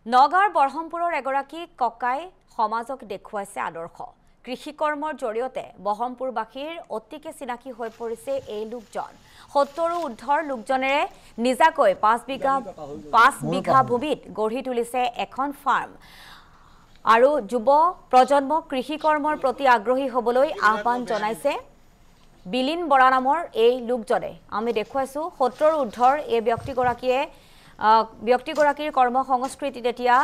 নগাঁৱৰ বৰহমপুৰৰ এগৰাকী ককাই সমাজক দেখুৱাইছে আদৰ্শ কৃষি কৰ্মৰ জৰিয়তে বহমপুৰবাসীৰ অতিকে চিনাকি হৈ পৰিছে এই লোকজন ৭০ ঊৰ্ধৰ লোকজনেৰে নিজাকৈ ৫ বিঘা ভূমিত গঢ়ি তুলিছে এখন ফাৰ্ম আৰু যুৱ প্ৰজন্মক কৃষি কৰ্মৰ প্ৰতি আগ্ৰহী হ'বলৈ আহ্বান জনাইছে বিলিন বৰা নামৰ এই লোকজনে আমি দেখুৱাইছো ৭০ ঊৰ্ধৰ এই ব্যক্তিগৰাকীৰ কৰ্ম সংস্কৃতিত এতিয়া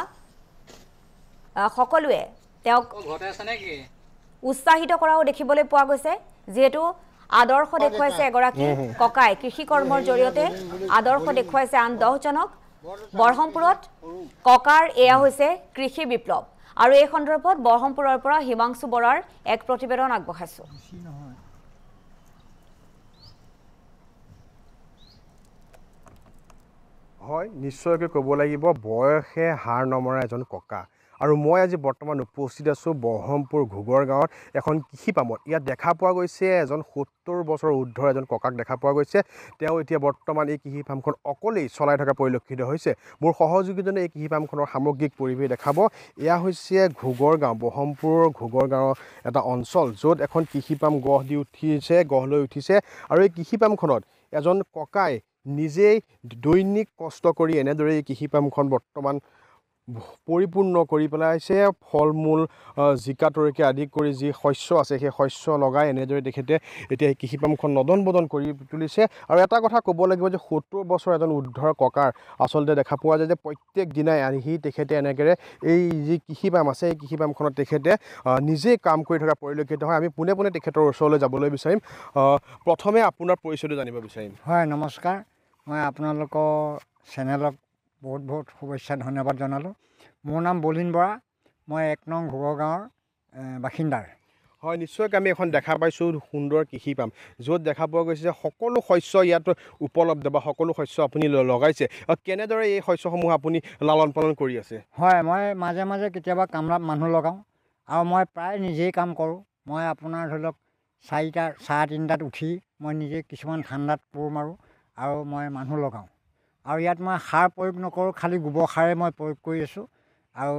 সকলোৱে তেওঁক উৎসাহিত কৰাও দেখিবলৈ পোৱা গৈছে যেহেতু আদৰ্শ দেখুৱাইছে এগৰাকী ককাই কৃষি কৰ্মৰ জৰিয়তে আদৰ্শ দেখুৱাইছে আন 10 জনক বৰহমপুৰত ককাৰ এয়া হৈছে কৃষি বিপ্লৱ আৰু এই সন্দৰ্ভত বৰহমপুৰৰ পৰা হিমাংশু বৰাৰ এক প্ৰতিবেদন আগবঢ়াইছো হয় নিশ্চয়কৈ ক'ব লাগিব বয়সে হাড় নমৰা এজন ককা আৰু মই আজি বৰ্তমান উপস্থিত আছোঁ বৰহমপুৰ ঘুগৰ গাঁৱত এখন কৃষি পামত ইয়াত দেখা পোৱা গৈছে এজন ৭০ বছৰ ঊৰ্ধৰ এজন ককাক দেখা পোৱা গৈছে তেওঁ এতিয়া বৰ্তমান এই কৃষি ফাৰ্মখন অকলেই চলাই থকা পৰিলক্ষিত হৈছে মোৰ সহযোগীজনে এই কৃষি ফাৰ্মখনৰ সামগ্ৰিক পৰিৱেশ দেখাব এয়া হৈছে ঘুগৰ গাঁও বৰহমপুৰৰ ঘুগৰ গাঁৱৰ এটা অঞ্চল য'ত এখন কৃষি ফাৰ্ম গঢ় লৈ উঠিছে আৰু এই কৃষি ফাৰ্মখনত এজন ককাই নিজেই দৈনিক কষ্ট কৰি এনেদৰে এই কৃষি ফাৰ্মখন বৰ্তমান পৰিপূৰ্ণ কৰি পেলাইছে ফল মূল জিকা তৰিকে আদি কৰি যি শস্য আছে সেই শস্য লগাই এনেদৰে তেখেতে এতিয়া এই কৃষি ফাৰ্মখন নদন বদন কৰি তুলিছে আৰু এটা কথা ক'ব লাগিব যে ৭০ বছৰ এজন ঊৰ্ধৰ ককাৰ আচলতে দেখা পোৱা যায় যে প্ৰত্যেক দিনাই আহি তেখেতে এনেদৰে এই যি কৃষি ফাৰ্ম আছে এই কৃষি ফাৰ্মখনত তেখেতে নিজেই কাম কৰি থকা পৰিলক্ষিত হয় আমি পোনে পোনে তেখেতৰ ওচৰলৈ যাবলৈ বিচাৰিম প্ৰথমে আপোনাৰ পৰিচয়টো জানিব বিচাৰিম হয় নমস্কাৰ মই আপোনালোকৰ চেনেলক বহুত শুভেচ্ছা ধন্যবাদ জনালোঁ মোৰ নাম বলিন বৰা মই ১ নং ঘুগৰ গাঁৱৰ বাসিন্দাৰ হয় নিশ্চয়কৈ আমি এখন দেখা পাইছোঁ সুন্দৰ কৃষি পাম য'ত দেখা পোৱা গৈছে যে সকলো শস্য ইয়াত উপলব্ধ বা সকলো শস্য আপুনি লগাইছে কেনেদৰে এই শস্যসমূহ আপুনি লালন পালন কৰি আছে হয় মই মাজে মাজে কেতিয়াবা কামলাপ মানুহ লগাওঁ আৰু মই প্ৰায় নিজেই কাম কৰোঁ মই আপোনাৰ ধৰি লওক 4টা 3:30টাত উঠি মই নিজে কিছুমান ঠাণ্ডাত কোৰ মাৰোঁ আৰু মই মানুহ লগাওঁ আৰু ইয়াত মই সাৰ প্ৰয়োগ নকৰোঁ খালি গোবৰ সাৰে মই প্ৰয়োগ কৰি আছোঁ আৰু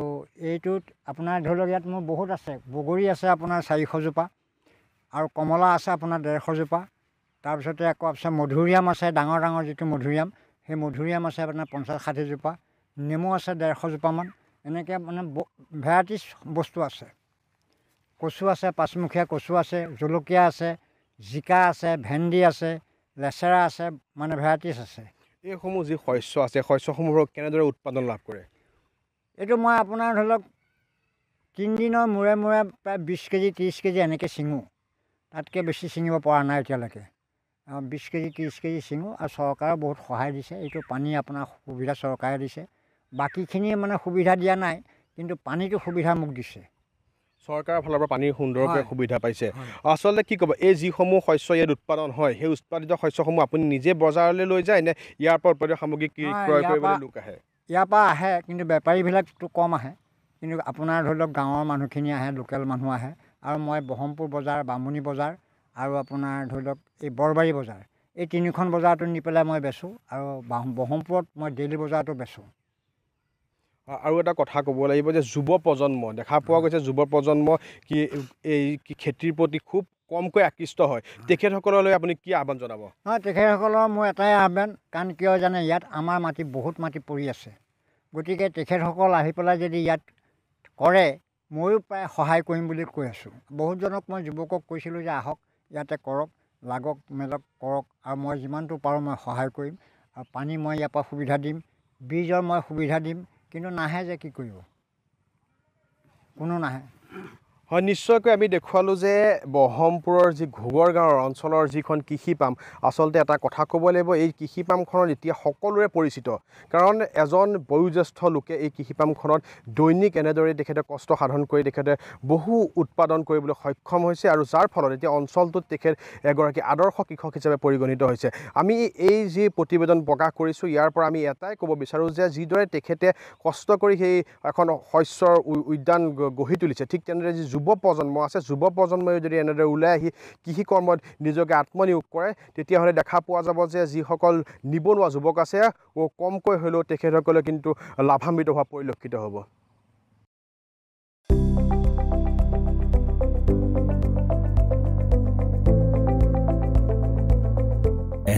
এইটোত আপোনাৰ ধৰি লওক ইয়াত মোৰ বহুত আছে বগৰী আছে আপোনাৰ 400 জোপা আৰু কমলা আছে আপোনাৰ 150 জোপা তাৰপিছতে আকৌ আছে মধুৰিআম আছে ডাঙৰ যিটো মধুৰিআম সেই মধুৰিআম আছে আপোনাৰ 50-60 জোপা নেমু আছে 150 জোপামান এনেকৈ মানে ভেৰাইটিছ বস্তু আছে কচু আছে 5মুখীয়া কচু আছে জলকীয়া আছে জিকা আছে ভেন্দি আছে লেচেৰা আছে মানে ভেৰাইটিছ আছে এইসমূহ যি শস্য আছে শস্যসমূহৰ কেনেদৰে উৎপাদন লাভ কৰে এইটো মই আপোনাৰ ধৰি লওক 3 দিনৰ মূৰে প্ৰায় 20 কেজি 30 কেজি এনেকৈ ছিঙোঁ তাতকৈ বেছি ছিঙিব পৰা নাই এতিয়ালৈকে 20 কেজি 30 কেজি ছিঙোঁ আৰু চৰকাৰে বহুত সহায় দিছে এইটো পানী আপোনাৰ সুবিধা চৰকাৰে দিছে বাকীখিনি মানে সুবিধা দিয়া নাই কিন্তু পানীটো সুবিধা মোক দিছে চৰকাৰৰ ফালৰ পৰা পানীৰ সুন্দৰকৈ সুবিধা পাইছে আচলতে কি ক'ব এই যিসমূহ শস্য ইয়াত উৎপাদন হয় সেই উৎপাদিত শস্যসমূহ আপুনি নিজে বজাৰলৈ লৈ যায় নে ইয়াৰ পৰা উৎপাদিত সামগ্ৰী ক্ৰয় কৰিবলৈ লোক আহে ইয়াৰ পৰা আহে কিন্তু বেপাৰীবিলাকটো কম আহে কিন্তু আপোনাৰ ধৰি লওক গাঁৱৰ মানুহখিনি আহে লোকেল মানুহ আহে আৰু মই বহমপুৰ বজাৰ বামুণী বজাৰ আৰু আপোনাৰ ধৰি লওক এই বৰবাৰী বজাৰ এই 3খন বজাৰটো নি পেলাই মই বেচোঁ আৰু বহমপুৰত মই ডেইলি বজাৰটো বেচোঁ আৰু এটা কথা ক'ব লাগিব যে যুৱ প্ৰজন্ম দেখা পোৱা গৈছে যুৱ প্ৰজন্ম কি এই খেতিৰ প্ৰতি খুব কমকৈ আকৃষ্ট হয় তেখেতসকললৈ আপুনি কি আহ্বান জনাব হয় তেখেতসকলৰ মোৰ এটাই আহ্বান কাৰণ কিয় জানে ইয়াত আমাৰ বহুত মাটি পৰি আছে গতিকে তেখেতসকল আহি পেলাই যদি ইয়াত কৰে ময়ো প্ৰায় সহায় কৰিম বুলি কৈ আছোঁ বহুতজনক মই যুৱকক কৈছিলোঁ যে আহক ইয়াতে কৰক লাগক মেলক কৰক আৰু মই যিমানটো পাৰোঁ মই সহায় কৰিম আৰু পানী মই ইয়াৰ পৰা সুবিধা দিম বীজৰ মই সুবিধা দিম কিন্তু নাহে যে কি কৰিব কোনো নাহে হয় নিশ্চয়কৈ আমি দেখুৱালোঁ যে বহমপুৰৰ যি ঘুগৰ গাঁৱৰ অঞ্চলৰ যিখন কৃষি পাম আচলতে এটা কথা ক'ব লাগিব এই কৃষি পামখনত এতিয়া সকলোৰে পৰিচিত কাৰণ এজন বয়োজ্যেষ্ঠ লোকে এই কৃষি পামখনত দৈনিক এনেদৰে তেখেতে কষ্ট সাধন কৰি তেখেতে বহু উৎপাদন কৰিবলৈ সক্ষম হৈছে আৰু যাৰ ফলত এতিয়া অঞ্চলটোত তেখেত এগৰাকী আদৰ্শ কৃষক হিচাপে পৰিগণিত হৈছে আমি এই যি প্ৰতিবেদন প্ৰকাশ কৰিছোঁ ইয়াৰ পৰা আমি এটাই ক'ব বিচাৰোঁ যে যিদৰে তেখেতে কষ্ট কৰি সেই এখন শস্যৰ উদ্যান গঢ়ি তুলিছে ঠিক তেনেদৰে যি যুৱ প্ৰজন্ম আছে যুৱ প্ৰজন্মই যদি এনেদৰে ওলাই আহি কৃষি কৰ্মত নিজকে আত্মনিয়োগ কৰে তেতিয়াহ'লে দেখা পোৱা যাব যে যিসকল নিবনুৱা যুৱক আছে কমকৈ হ'লেও তেখেতসকলে কিন্তু লাভান্বিত হোৱা পৰিলক্ষিত হ'ব।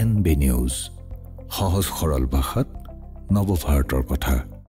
NB নিউজ সহজ সৰল ভাষাত নৱভাৰতৰ কথা।